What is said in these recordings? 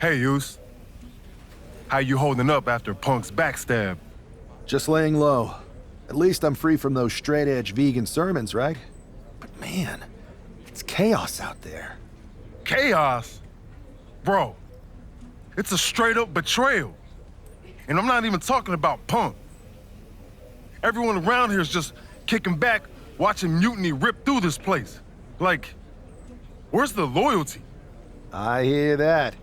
Hey, Yus. How you holding up after Punk's backstab? Just laying low. At least I'm free from those straight-edge vegan sermons, right? But man, it's chaos out there. Chaos? Bro, it's a straight-up betrayal. And I'm not even talking about Punk. Everyone around here is just kicking back, watching mutiny rip through this place. Like, where's the loyalty? I hear that.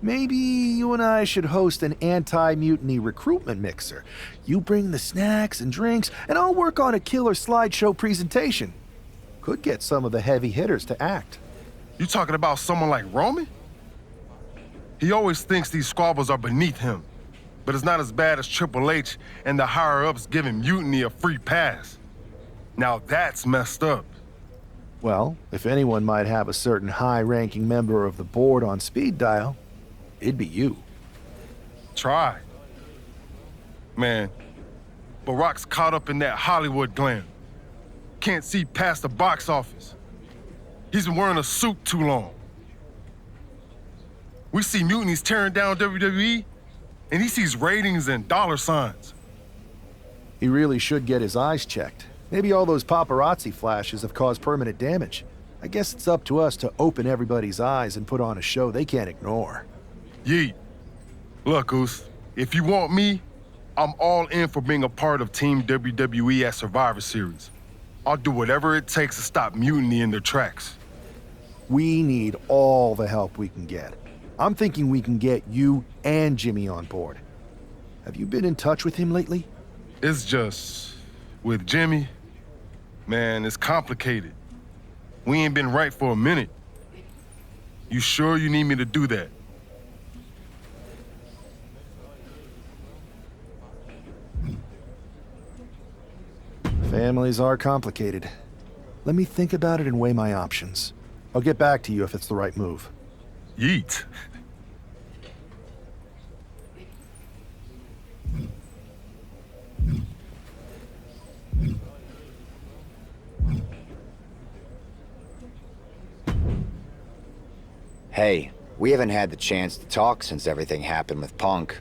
Maybe you and I should host an anti-mutiny recruitment mixer. You bring the snacks and drinks, and I'll work on a killer slideshow presentation. Could get some of the heavy hitters to act. You talking about someone like Roman? He always thinks these squabbles are beneath him, but it's not as bad as Triple H and the higher-ups giving mutiny a free pass. Now that's messed up. Well, if anyone might have a certain high-ranking member of the board on speed dial, it'd be you. Try. Man, Barack's caught up in that Hollywood glam. Can't see past the box office. He's been wearing a suit too long. We see mutinies tearing down WWE, and he sees ratings and dollar signs. He really should get his eyes checked. Maybe all those paparazzi flashes have caused permanent damage. I guess it's up to us to open everybody's eyes and put on a show they can't ignore. Yeet. Look, Goose, if you want me, I'm all in for being a part of Team WWE at Survivor Series. I'll do whatever it takes to stop mutiny in their tracks. We need all the help we can get. I'm thinking we can get you and Jimmy on board. Have you been in touch with him lately? It's just, with Jimmy, man, it's complicated. We ain't been right for a minute. You sure you need me to do that? Families are complicated. Let me think about it and weigh my options. I'll get back to you if it's the right move. Yeet. Hey, we haven't had the chance to talk since everything happened with Punk.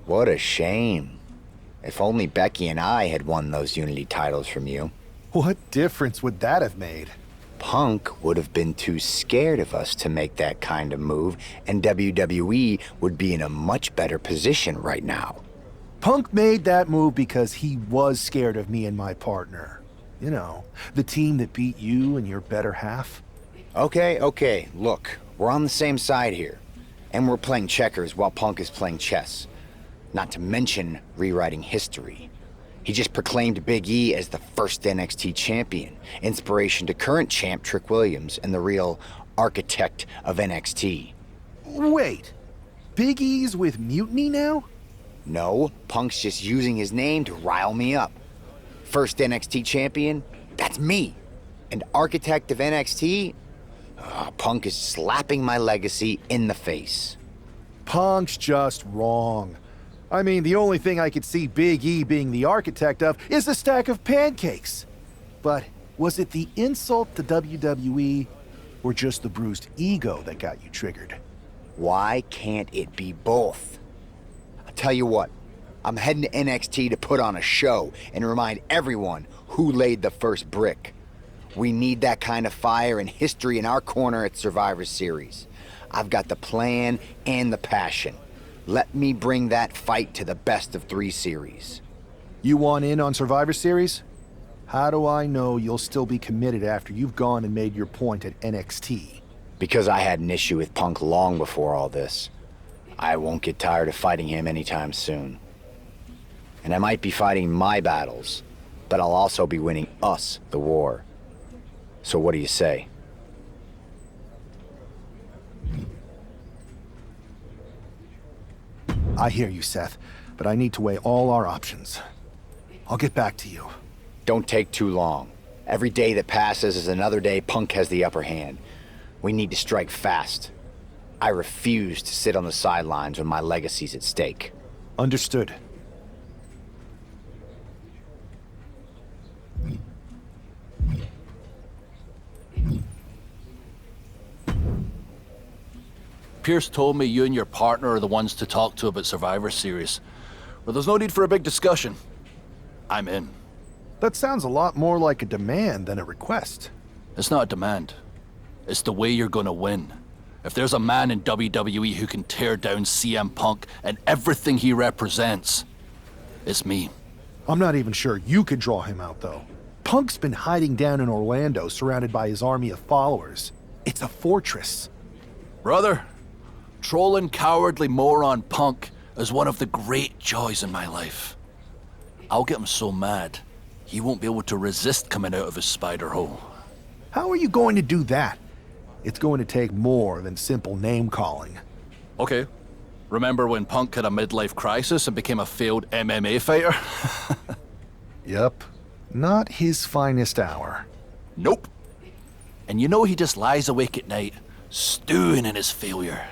What a shame. If only Becky and I had won those Unity titles from you. What difference would that have made? Punk would have been too scared of us to make that kind of move, and WWE would be in a much better position right now. Punk made that move because he was scared of me and my partner. You know, the team that beat you and your better half. Okay, look, we're on the same side here. And we're playing checkers while Punk is playing chess. Not to mention rewriting history. He just proclaimed Big E as the first NXT champion, inspiration to current champ Trick Williams and the real architect of NXT. Wait, Big E's with Mutiny now? No, Punk's just using his name to rile me up. First NXT champion? That's me. And architect of NXT? Punk is slapping my legacy in the face. Punk's just wrong. I mean, the only thing I could see Big E being the architect of is a stack of pancakes. But was it the insult to WWE or just the bruised ego that got you triggered? Why can't it be both? I'll tell you what, I'm heading to NXT to put on a show and remind everyone who laid the first brick. We need that kind of fire and history in our corner at Survivor Series. I've got the plan and the passion. Let me bring that fight to the best of 3 series. You want in on Survivor Series? How do I know you'll still be committed after you've gone and made your point at NXT? Because I had an issue with Punk long before all this. I won't get tired of fighting him anytime soon. And I might be fighting my battles, but I'll also be winning us the war. So what do you say? I hear you, Seth, but I need to weigh all our options. I'll get back to you. Don't take too long. Every day that passes is another day Punk has the upper hand. We need to strike fast. I refuse to sit on the sidelines when my legacy's at stake. Understood. Pierce told me you and your partner are the ones to talk to about Survivor Series. But there's no need for a big discussion. I'm in. That sounds a lot more like a demand than a request. It's not a demand. It's the way you're gonna win. If there's a man in WWE who can tear down CM Punk and everything he represents, it's me. I'm not even sure you could draw him out, though. Punk's been hiding down in Orlando, surrounded by his army of followers. It's a fortress. Brother, trolling cowardly moron Punk is one of the great joys in my life. I'll get him so mad, he won't be able to resist coming out of his spider hole. How are you going to do that? It's going to take more than simple name-calling. Okay. Remember when Punk had a midlife crisis and became a failed MMA fighter? Yep. Not his finest hour. Nope. And you know he just lies awake at night, stewing in his failure.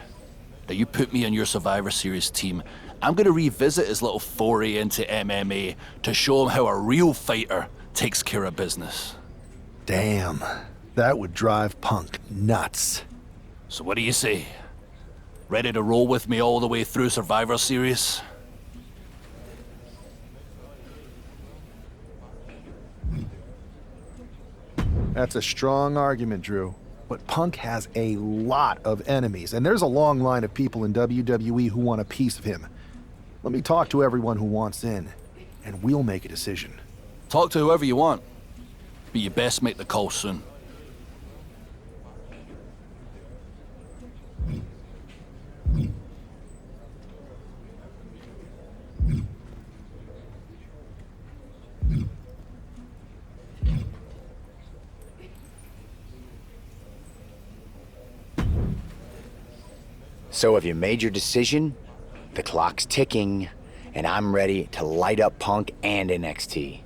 Now you put me on your Survivor Series team, I'm gonna revisit his little foray into MMA to show him how a real fighter takes care of business. Damn. That would drive Punk nuts. So what do you say? Ready to roll with me all the way through Survivor Series? That's a strong argument, Drew. But Punk has a lot of enemies, and there's a long line of people in WWE who want a piece of him. Let me talk to everyone who wants in, and we'll make a decision. Talk to whoever you want, but you best make the call soon. So have you made your decision? The clock's ticking, and I'm ready to light up Punk and NXT.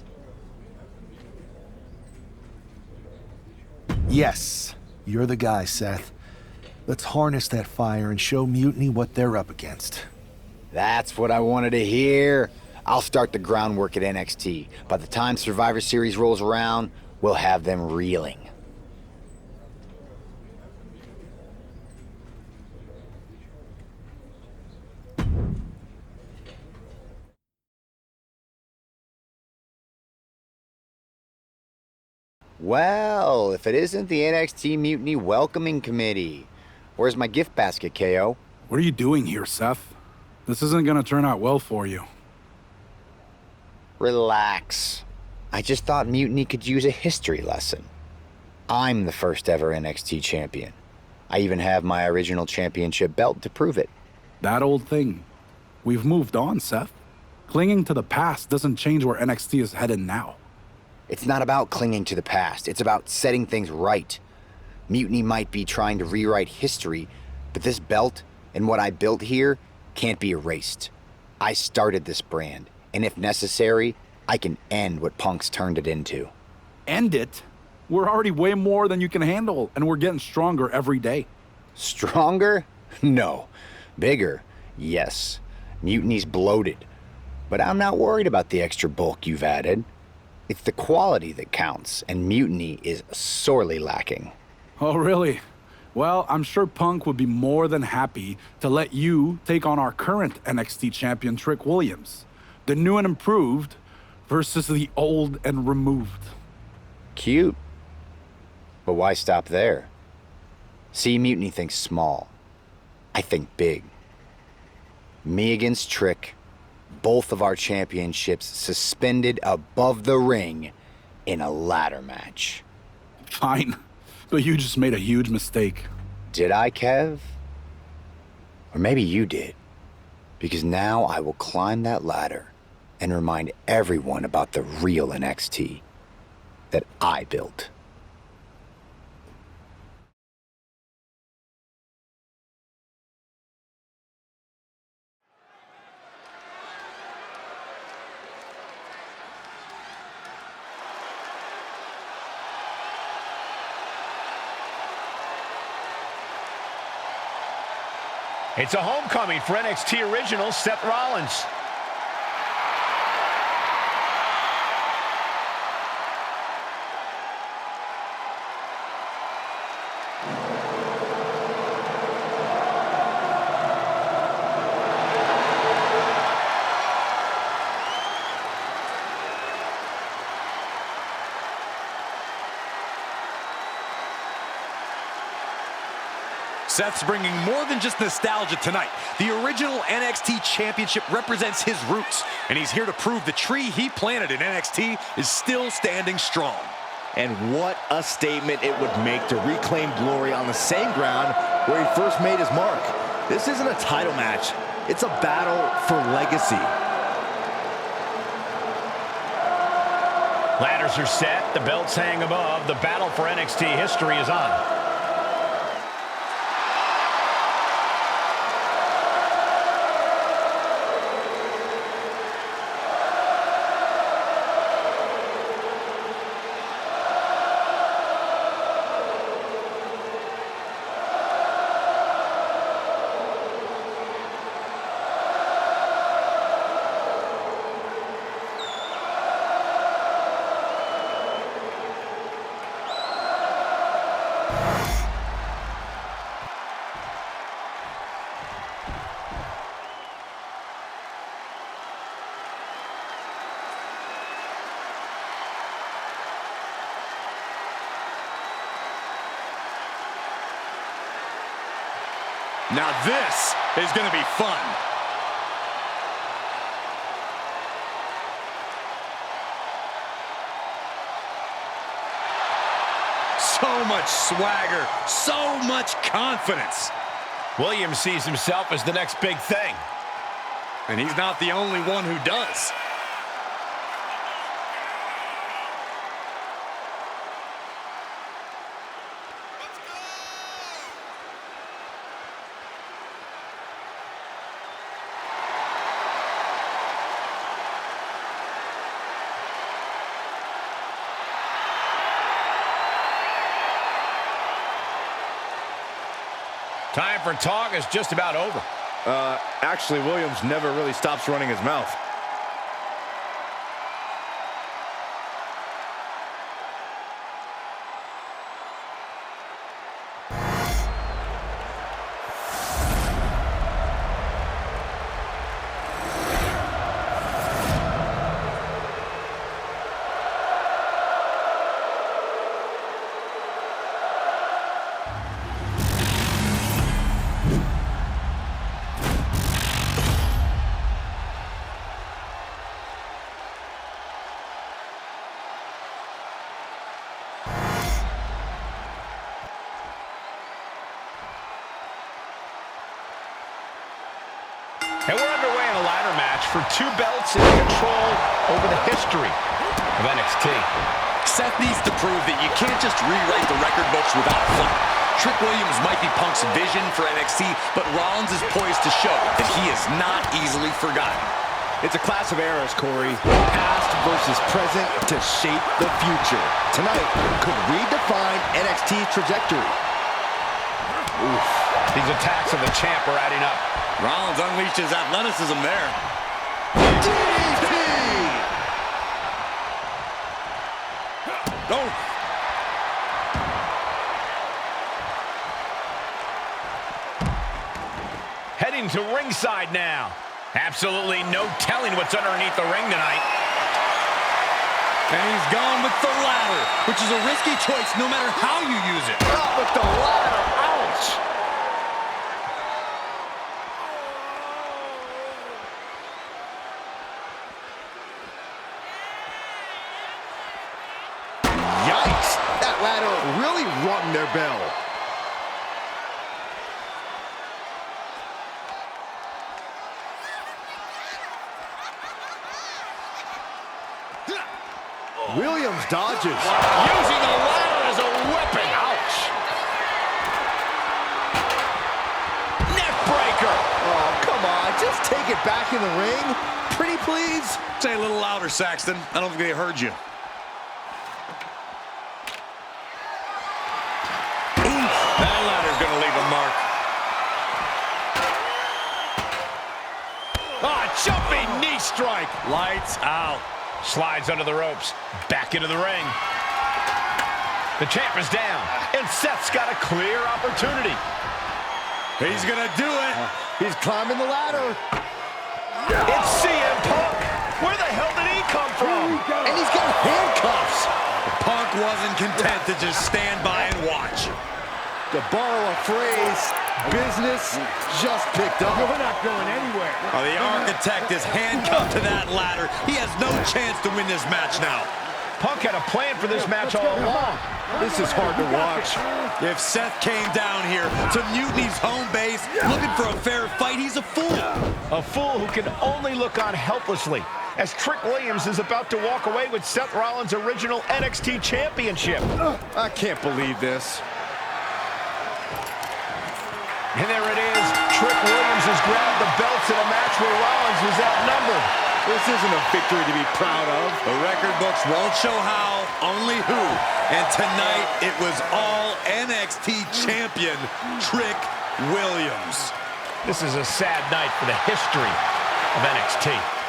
Yes, you're the guy, Seth. Let's harness that fire and show Mutiny what they're up against. That's what I wanted to hear. I'll start the groundwork at NXT. By the time Survivor Series rolls around, we'll have them reeling. Well, if it isn't the NXT Mutiny Welcoming Committee. Where's my gift basket, KO? What are you doing here, Seth? This isn't gonna turn out well for you. Relax. I just thought Mutiny could use a history lesson. I'm the first ever NXT champion. I even have my original championship belt to prove it. That old thing. We've moved on, Seth. Clinging to the past doesn't change where NXT is headed now. It's not about clinging to the past. It's about setting things right. Mutiny might be trying to rewrite history, but this belt and what I built here can't be erased. I started this brand, and if necessary, I can end what Punk's turned it into. End it? We're already way more than you can handle, and we're getting stronger every day. Stronger? No. Bigger? Yes. Mutiny's bloated. But I'm not worried about the extra bulk you've added. It's the quality that counts, and Mutiny is sorely lacking. Oh, really? Well, I'm sure Punk would be more than happy to let you take on our current NXT champion, Trick Williams. The new and improved versus the old and removed. Cute. But why stop there? See, Mutiny thinks small. I think big. Me against Trick. Both of our championships suspended above the ring in a ladder match. Fine, but you just made a huge mistake. Did I, Kev? Or maybe you did. Because now I will climb that ladder and remind everyone about the real NXT that I built. It's a homecoming for NXT original Seth Rollins. Seth's bringing more than just nostalgia tonight. The original NXT Championship represents his roots, and he's here to prove the tree he planted in NXT is still standing strong. And what a statement it would make to reclaim glory on the same ground where he first made his mark. This isn't a title match. It's a battle for legacy. Ladders are set. The belts hang above. The battle for NXT history is on. Now this is going to be fun. So much swagger, so much confidence. Williams sees himself as the next big thing. And he's not the only one who does. Time for talk is just about over. Actually, Williams never really stops running his mouth. And we're underway in a ladder match for 2 belts in control over the history of NXT. Seth needs to prove that you can't just rewrite the record books without a fight. Trick Williams might be Punk's vision for NXT, but Rollins is poised to show that he is not easily forgotten. It's a class of eras, Corey. Past versus present to shape the future. Tonight could redefine NXT's trajectory. Oof. These attacks of the champ are adding up. Rollins unleashed his athleticism there. DDT! Oh. Heading to ringside now. Absolutely no telling what's underneath the ring tonight. And he's gone with the ladder, which is a risky choice no matter how you use it. Not with the ladder. Ouch! Yikes! That ladder really rung their bell. Williams dodges. Using the ladder as a weapon. Ouch. Neck breaker. Oh, come on. Just take it back in the ring. Pretty please. Say a little louder, Saxton. I don't think they heard you. That ladder's gonna leave a mark. Jumping knee strike. Lights out. Slides under the ropes. Back into the ring. The champ is down. And Seth's got a clear opportunity. He's gonna do it. He's climbing the ladder. It's CM Punk. Where the hell did he come from? And he's got handcuffs. Punk wasn't content to just stand by and watch. To borrow a phrase, business just picked up. We're not going anywhere. Oh, the Architect is handcuffed to that ladder. He has no chance to win this match now. Punk had a plan for this match all along. This is hard to watch. If Seth came down here to Mutiny's home base looking for a fair fight, he's a fool. A fool who can only look on helplessly as Trick Williams is about to walk away with Seth Rollins' original NXT Championship. I can't believe this. And there it is. Trick Williams has grabbed the belts in a match where Rollins was outnumbered. This isn't a victory to be proud of. The record books won't show how, only who. And tonight, it was all NXT champion Trick Williams. This is a sad night for the history of NXT.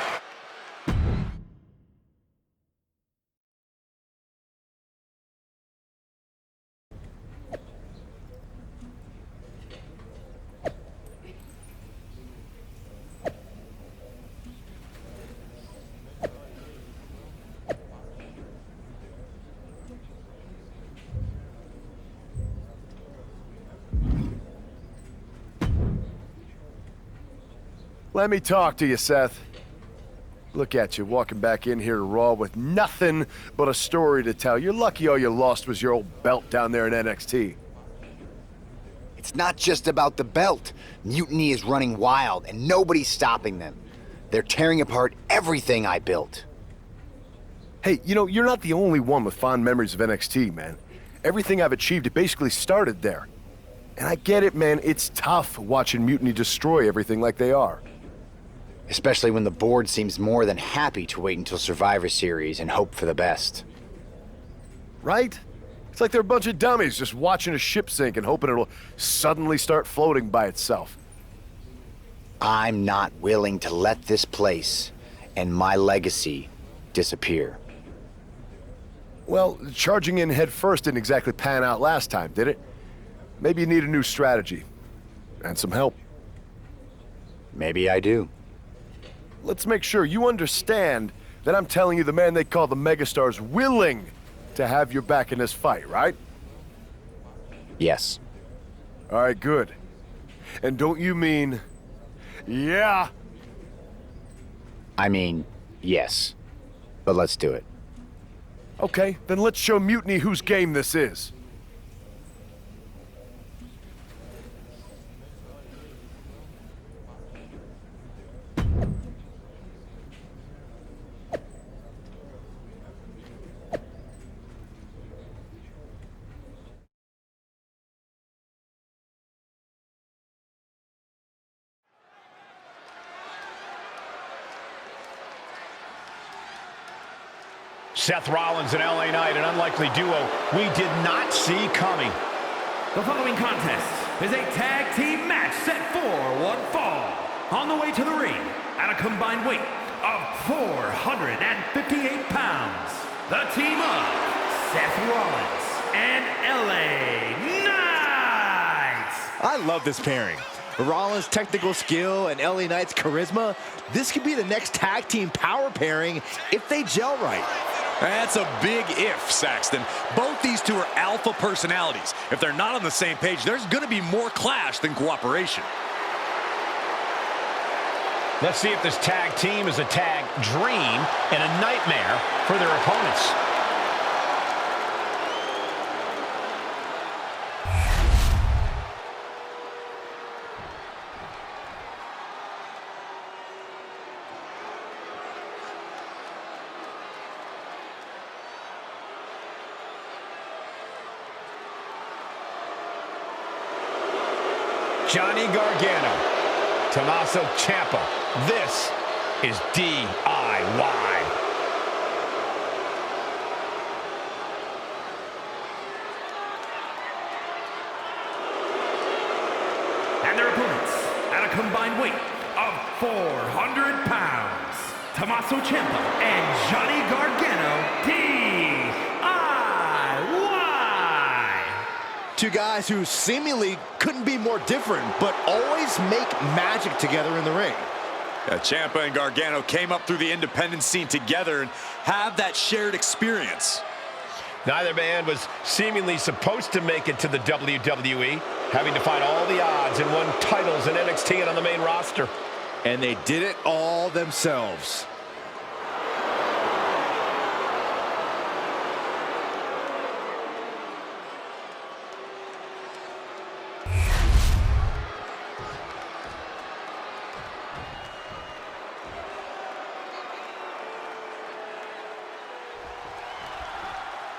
Let me talk to you, Seth. Look at you, walking back in here to Raw with nothing but a story to tell. You're lucky all you lost was your old belt down there in NXT. It's not just about the belt. Mutiny is running wild, and nobody's stopping them. They're tearing apart everything I built. Hey, you know, you're not the only one with fond memories of NXT, man. Everything I've achieved, it basically started there. And I get it, man. It's tough watching Mutiny destroy everything like they are. Especially when the board seems more than happy to wait until Survivor Series and hope for the best. Right? It's like they're a bunch of dummies just watching a ship sink and hoping it'll suddenly start floating by itself. I'm not willing to let this place and my legacy disappear. Well, charging in head first didn't exactly pan out last time, did it? Maybe you need a new strategy. And some help. Maybe I do. Let's make sure you understand that I'm telling you the man they call the megastar's willing to have your back in this fight, right? Yes. All right, good. And don't you mean, yeah? I mean, yes. But let's do it. Okay, then let's show Mutiny whose game this is. Seth Rollins and LA Knight, an unlikely duo we did not see coming. The following contest is a tag team match set for one fall. On the way to the ring, at a combined weight of 458 pounds, the team of Seth Rollins and LA Knight. I love this pairing. Rollins' technical skill and LA Knight's charisma. This could be the next tag team power pairing if they gel right. That's a big if, Saxton. Both these two are alpha personalities. If they're not on the same page, there's going to be more clash than cooperation. Let's see if this tag team is a tag dream and a nightmare for their opponents. Johnny Gargano, Tommaso Ciampa. This is DIY. And their opponents, at a combined weight of 400 pounds, Tommaso Ciampa and Johnny Gargano, DIY. Two guys who seemingly couldn't be more different, but always make magic together in the ring. Yeah, Ciampa and Gargano came up through the independent scene together and have that shared experience. Neither man was seemingly supposed to make it to the WWE, having to fight all the odds and won titles in NXT and on the main roster. And they did it all themselves.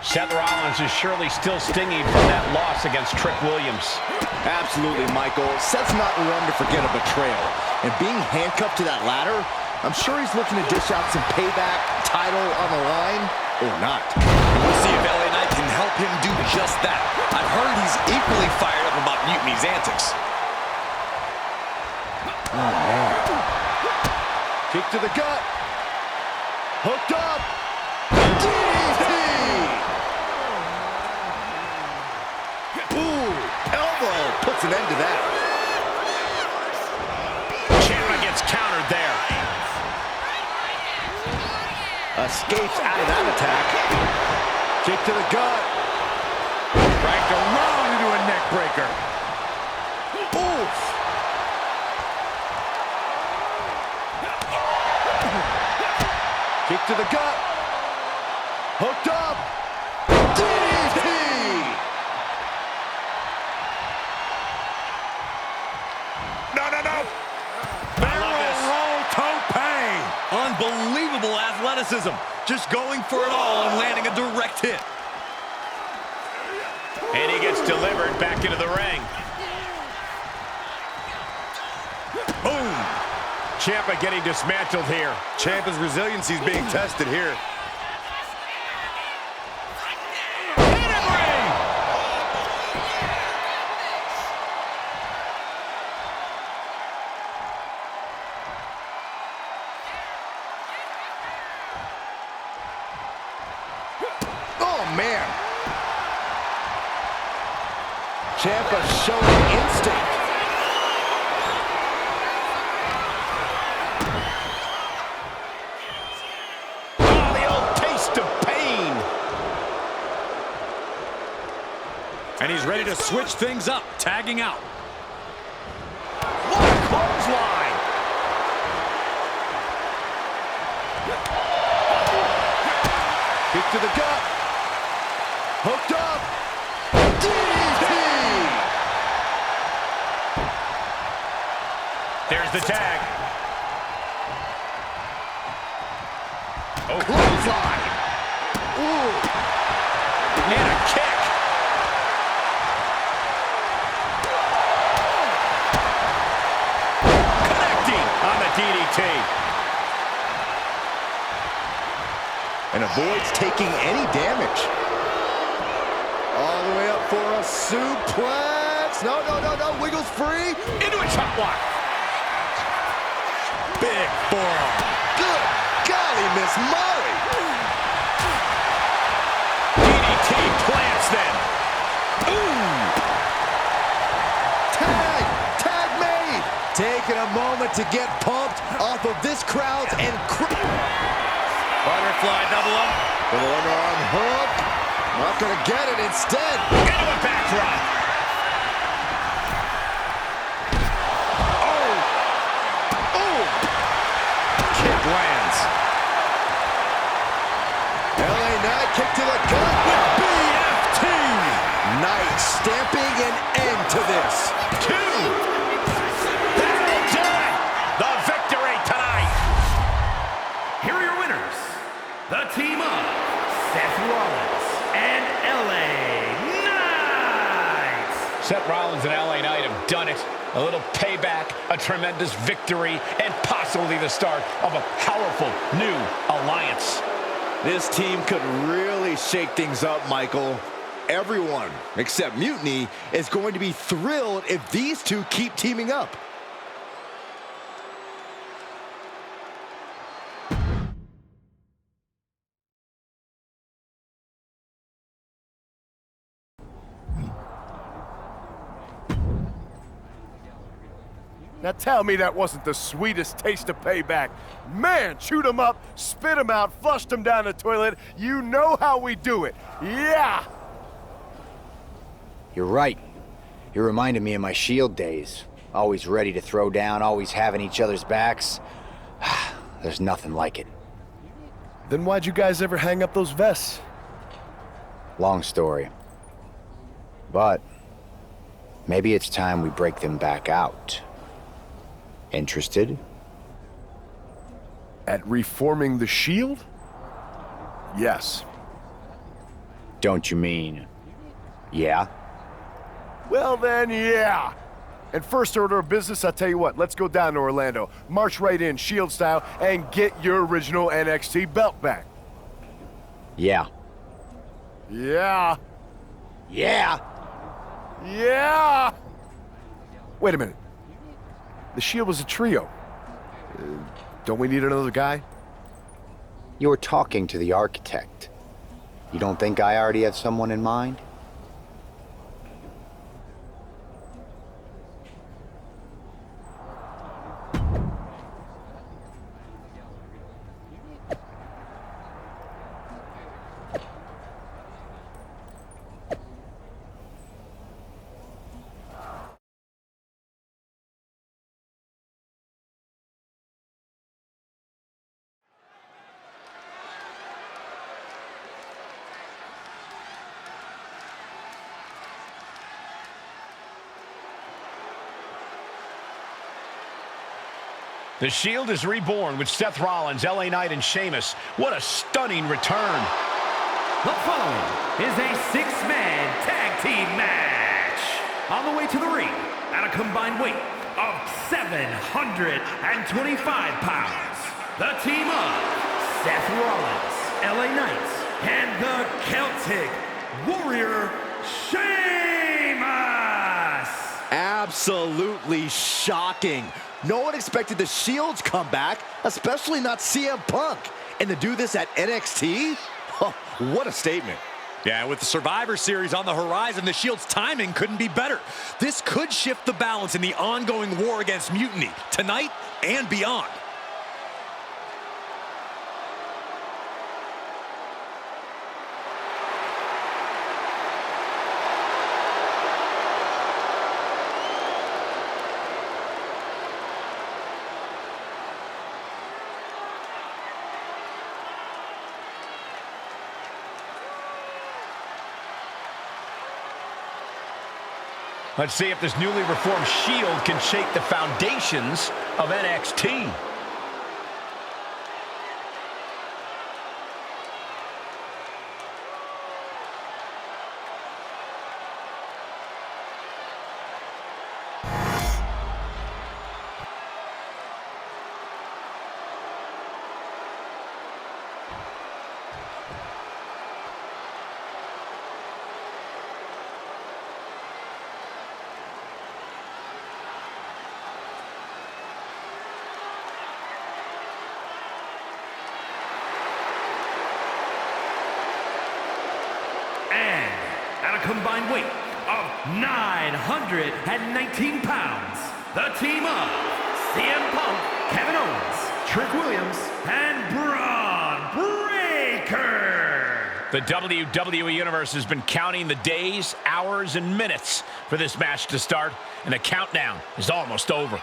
Seth Rollins is surely still stinging from that loss against Trick Williams. Absolutely, Michael. Seth's not one to forget a betrayal. And being handcuffed to that ladder, I'm sure he's looking to dish out some payback, title on the line, or not. We'll see if LA Knight can help him do just that. I've heard he's equally fired up about Mutiny's antics. Oh, man. Kick to the gut. Hooked up. DDT! Ooh, elbow puts an end to that. Ciampa gets countered there. Escapes out of that attack. Kick to the gut. Dragged around into a neck breaker. Oof. Kick to the gut. Hooked up. DDT! No. Barrel roll tope. Unbelievable athleticism. Just going for it all and landing a direct hit. And he gets delivered back into the ring. Boom! Ciampa getting dismantled here. Ciampa's resiliency is being tested here. Oh, man. Ciampa showing instinct. Oh, the old taste of pain. And he's ready to switch things up, tagging out. What a clothesline. Kick to the gut. Hooked up. DDT! There's the tag. Oh, Clothesline. Ooh. and a kick. Connecting on the DDT. And avoids taking any damage. All the way up for a suplex. No. Wiggles free. Into a chop block. Big forearm. Good golly, Miss Molly. DDT plants them. Ooh. Tag made. Taking a moment to get pumped off of this crowd's Butterfly double up. Double underarm hook. Not gonna get it instead. Into a backdrop. Oh. Kick lands. LA Knight kick to the gut with BFT. Knight stamping an end to this. 2. That'll do it. The victory tonight. Here are your winners, the team of Seth Rollins and LA Knight. Seth Rollins and LA Knight have done it. A little payback, a tremendous victory, and possibly the start of a powerful new alliance. This team could really shake things up, Michael. Everyone, except Mutiny, is going to be thrilled if these two keep teaming up. Now tell me that wasn't the sweetest taste of payback. Man, chewed him up, spit him out, flushed him down the toilet. You know how we do it. Yeah! You're right. You reminded me of my Shield days. Always ready to throw down, always having each other's backs. There's nothing like it. Then why'd you guys ever hang up those vests? Long story. But maybe it's time we break them back out. Interested? At reforming the Shield? Yes. Don't you mean, yeah? Well then, yeah. And first order of business, I'll tell you what, let's go down to Orlando, march right in, Shield style, and get your original NXT belt back. Yeah. Yeah. Yeah! Yeah! Wait a minute. The Shield was a trio. Don't we need another guy? You're talking to the architect. You don't think I already have someone in mind? The Shield is reborn with Seth Rollins, LA Knight, and Sheamus. What a stunning return. The following is a six-man tag team match. On the way to the ring, at a combined weight of 725 pounds, the team of Seth Rollins, LA Knight, and the Celtic Warrior, Sheamus. Absolutely shocking. No one expected the Shield's comeback, especially not CM Punk. And to do this at NXT? Oh, what a statement. Yeah, with the Survivor Series on the horizon, the Shield's timing couldn't be better. This could shift the balance in the ongoing war against mutiny, tonight and beyond. Let's see if this newly reformed Shield can shake the foundations of NXT. At a combined weight of 919 pounds, the team of CM Punk, Kevin Owens, Trick Williams, and Braun Breaker. The WWE Universe has been counting the days, hours, and minutes for this match to start, and the countdown is almost over.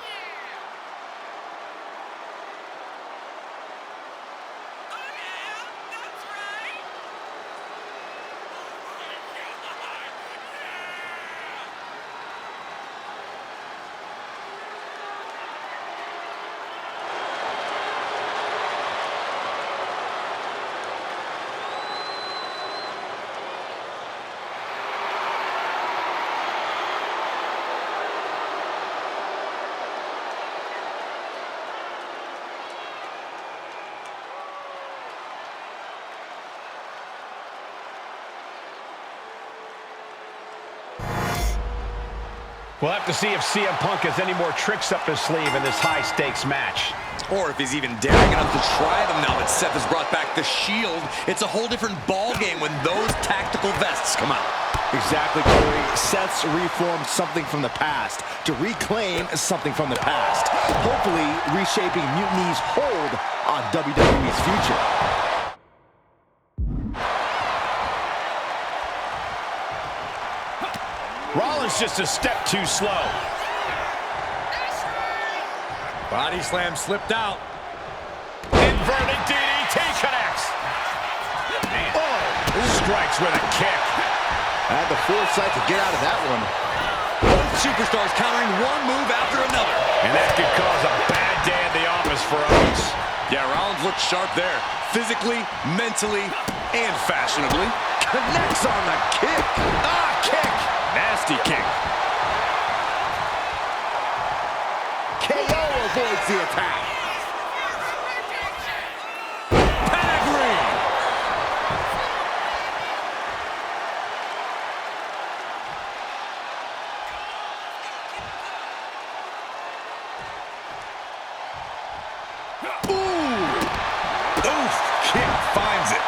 We'll have to see if CM Punk has any more tricks up his sleeve in this high-stakes match. Or if he's even daring enough to try them now that Seth has brought back the Shield. It's a whole different ballgame when those tactical vests come out. Exactly, Corey. Seth's reformed something from the past to reclaim something from the past. Hopefully reshaping Mutiny's hold on WWE's future. Rollins just a step too slow. Body slam slipped out. Inverted DDT connects. Oh, strikes with a kick. I had the foresight to get out of that one. Both superstars countering one move after another. And that could cause a bad day at the office for Owens. Yeah, Rollins looked sharp there. Physically, mentally, and fashionably. Connects on the kick. Ah, kick. Nasty kick. KO avoids the attack. Pedigree. Ooh. Oof. Kick finds it.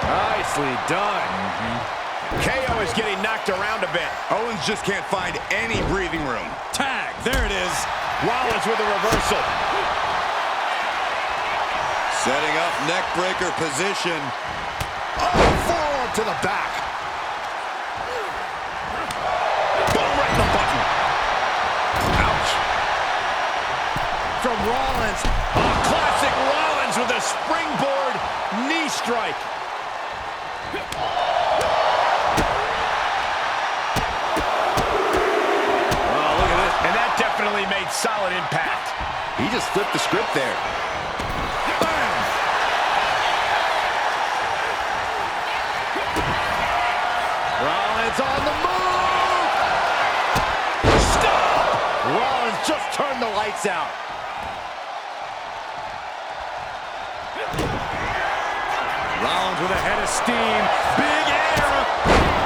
Nicely done. KO is getting knocked around a bit. Owens just can't find any breathing room. Tag, there it is. Rollins with a reversal. Setting up neck breaker position. Oh, forearm to the back. Boom, right in the button. Ouch. From Rollins. Oh, classic Rollins with a springboard knee strike. And that definitely made solid impact. He just flipped the script there. Bam! Rollins on the move! Stop! Rollins just turned the lights out. Rollins with a head of steam. Big air.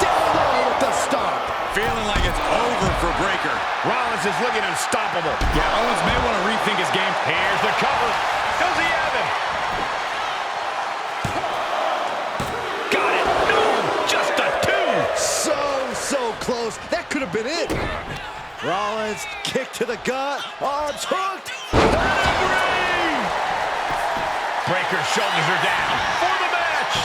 Down low with the stomp. Feeling like it's over for Breaker. Rollins is looking unstoppable. Yeah, Owens may want to rethink his game. Here's the cover. Does he have him? Got it. No, just a two. So close. That could have been it. Rollins, kick to the gut. Arms hooked. Pedigree! Breaker's shoulders are down for the match.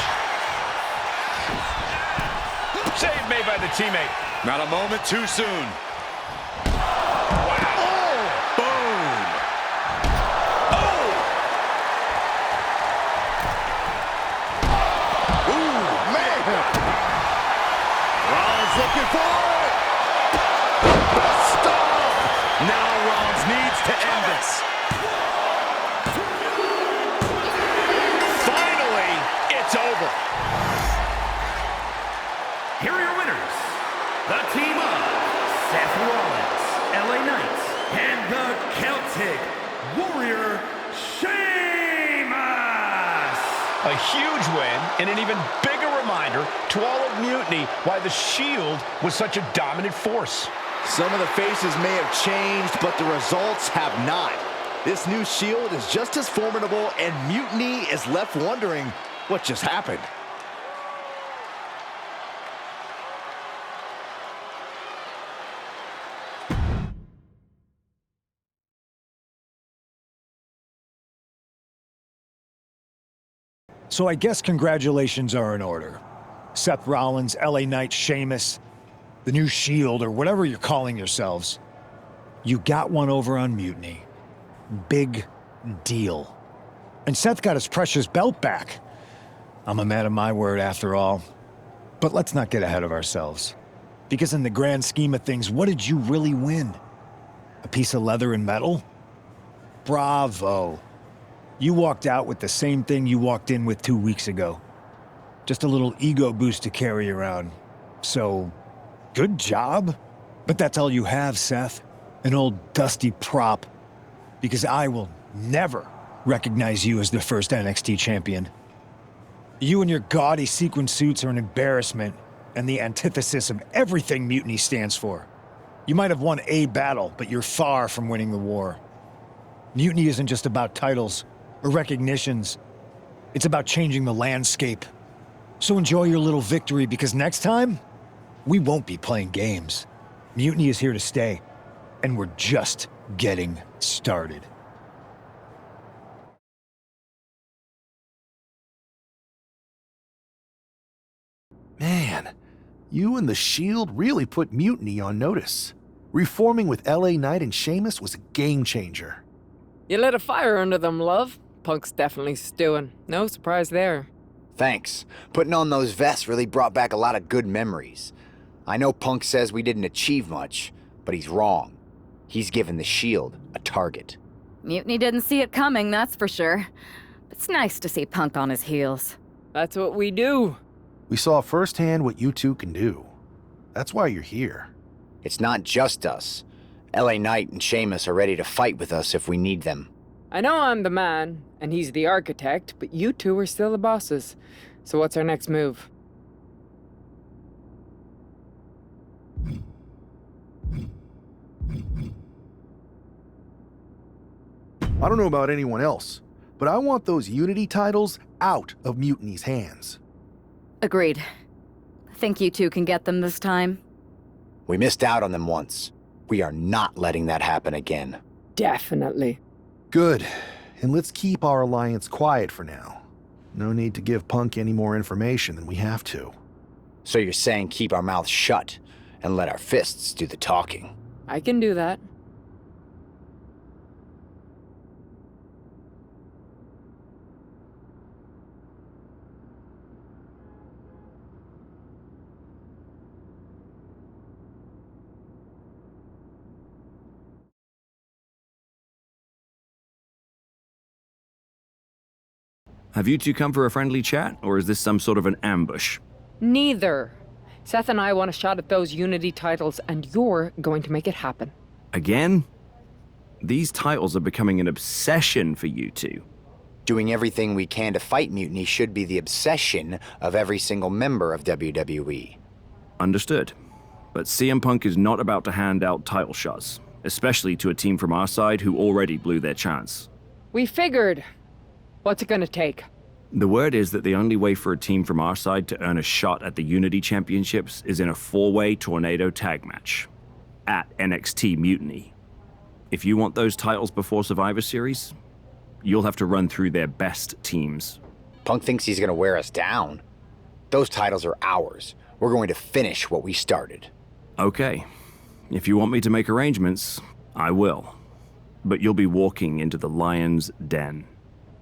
Save made by the teammate. Not a moment too soon. Wow. Oh, boom. Oh! Ooh, man. Rollins looking for it. The stomp. Now Rollins needs to end this. Finally, it's over. Here are your winners, the team of Seth Rollins, LA Knight, and the Celtic Warrior, Sheamus! A huge win and an even bigger reminder to all of Mutiny why the Shield was such a dominant force. Some of the faces may have changed, but the results have not. This new Shield is just as formidable, and Mutiny is left wondering what just happened. So I guess congratulations are in order. Seth Rollins, LA Knight, Sheamus, the new Shield, or whatever you're calling yourselves. You got one over on Mutiny. Big deal. And Seth got his precious belt back. I'm a man of my word after all. But let's not get ahead of ourselves. Because in the grand scheme of things, what did you really win? A piece of leather and metal? Bravo. You walked out with the same thing you walked in with 2 weeks ago. Just a little ego boost to carry around. So, good job. But that's all you have, Seth. An old dusty prop. Because I will never recognize you as the first NXT champion. You and your gaudy sequin suits are an embarrassment and the antithesis of everything Mutiny stands for. You might have won a battle, but you're far from winning the war. Mutiny isn't just about titles or recognitions. It's about changing the landscape. So enjoy your little victory, because next time, we won't be playing games. Mutiny is here to stay, and we're just getting started. Man, you and the Shield really put Mutiny on notice. Reforming with LA Knight and Sheamus was a game changer. You lit a fire under them, love. Punk's definitely stewing. No surprise there. Thanks. Putting on those vests really brought back a lot of good memories. I know Punk says we didn't achieve much, but he's wrong. He's given the Shield a target. Mutiny didn't see it coming, that's for sure. It's nice to see Punk on his heels. That's what we do. We saw firsthand what you two can do. That's why you're here. It's not just us. LA Knight and Sheamus are ready to fight with us if we need them. I know I'm the man, and he's the architect, but you two are still the bosses. So what's our next move? I don't know about anyone else, but I want those Unity titles out of Mutiny's hands. Agreed. Think you two can get them this time? We missed out on them once. We are not letting that happen again. Definitely. Good. And let's keep our alliance quiet for now. No need to give Punk any more information than we have to. So you're saying keep our mouths shut and let our fists do the talking? I can do that. Have you two come for a friendly chat, or is this some sort of an ambush? Neither. Seth and I want a shot at those Unity titles, and you're going to make it happen. Again? These titles are becoming an obsession for you two. Doing everything we can to fight Mutiny should be the obsession of every single member of WWE. Understood. But CM Punk is not about to hand out title shots, especially to a team from our side who already blew their chance. We figured. What's it gonna take? The word is that the only way for a team from our side to earn a shot at the Unity Championships is in a 4-way Tornado tag match at NXT Mutiny. If you want those titles before Survivor Series, you'll have to run through their best teams. Punk thinks he's gonna wear us down. Those titles are ours. We're going to finish what we started. Okay. If you want me to make arrangements, I will. But you'll be walking into the lion's den.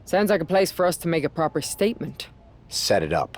Sounds like a place for us to make a proper statement. Set it up.